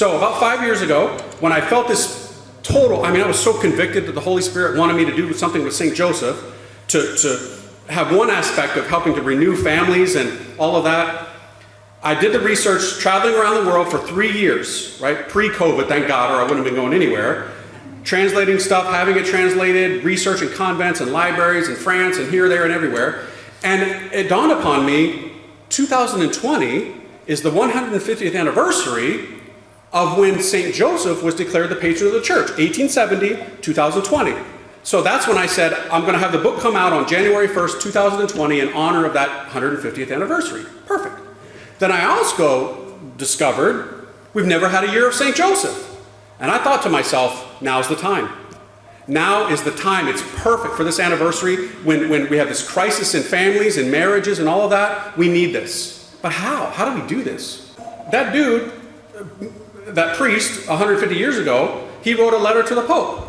So about 5 years ago, when I felt this total, I was so convicted that the Holy Spirit wanted me to do something with St. Joseph, to have one aspect of helping to renew families and all of that. I did the research, traveling around the world for 3 years, right? Pre-COVID, thank God, or I wouldn't have been going anywhere. Translating stuff, having it translated, researching convents and libraries in France and here, there, and everywhere. And it dawned upon me, 2020 is the 150th anniversary of when St. Joseph was declared the patron of the church, 1870, 2020. So that's when I said, I'm going to have the book come out on January 1st, 2020 in honor of that 150th anniversary. Perfect. Then I also discovered we've never had a year of St. Joseph. And I thought to myself, now's the time. Now is the time. It's perfect for this anniversary when we have this crisis in families and marriages and all of that. We need this. But how? How do we do this? That dude, that priest 150 years ago, he wrote a letter to the Pope.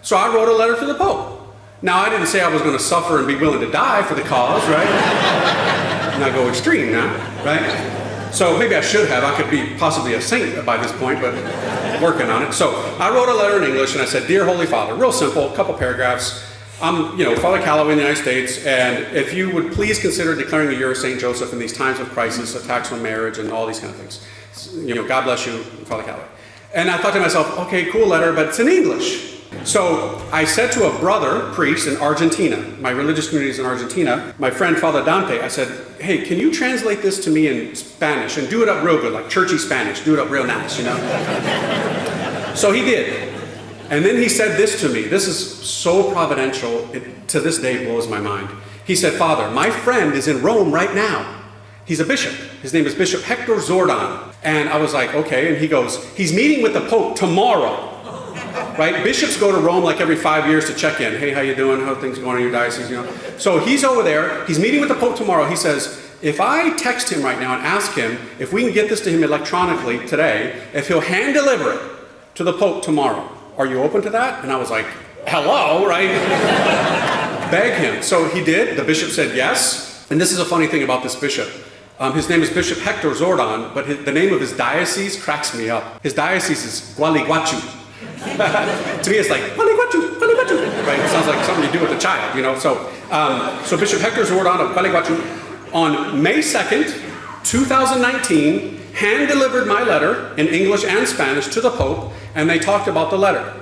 So I wrote a letter to the Pope. Now I didn't say I was going to suffer and be willing to die for the cause, right? Not go extreme now, right? So maybe I should have. I could be possibly a saint by this point, but working on it. So I wrote a letter in English and I said, Dear Holy Father, real simple, a couple paragraphs. I'm, Father Calloway in the United States, and if you would please consider declaring a year of St. Joseph in these times of crisis, attacks on marriage, and all these kind of things. God bless you, Father Calloway. And I thought to myself, okay, cool letter, but it's in English. So I said to a brother, priest in Argentina, my religious community is in Argentina, my friend Father Dante, I said, hey, can you translate this to me in Spanish and do it up real good, like churchy Spanish, do it up real nice, So he did. And then he said this to me. This is so providential, it to this day blows my mind. He said, Father, my friend is in Rome right now. He's a bishop. His name is Bishop Hector Zordon. And I was like, okay. And he goes, he's meeting with the Pope tomorrow. Right? Bishops go to Rome like every 5 years to check in. Hey, how you doing? How are things going in your diocese? So he's over there. He's meeting with the Pope tomorrow. He says, if I text him right now and ask him if we can get this to him electronically today, if he'll hand deliver it to the Pope tomorrow, are you open to that? And I was like, hello, right? Beg him. So he did. The bishop said yes. And this is a funny thing about this bishop. His name is Bishop Hector Zordon, but the name of his diocese cracks me up. His diocese is Gualeguaychú. To me, it's like, Gualeguaychú, Gualeguaychú. Right? It sounds like something you do with a child, So Bishop Hector Zordon of Gualeguaychú, on May 2nd, 2019, hand-delivered my letter in English and Spanish to the Pope, and they talked about the letter.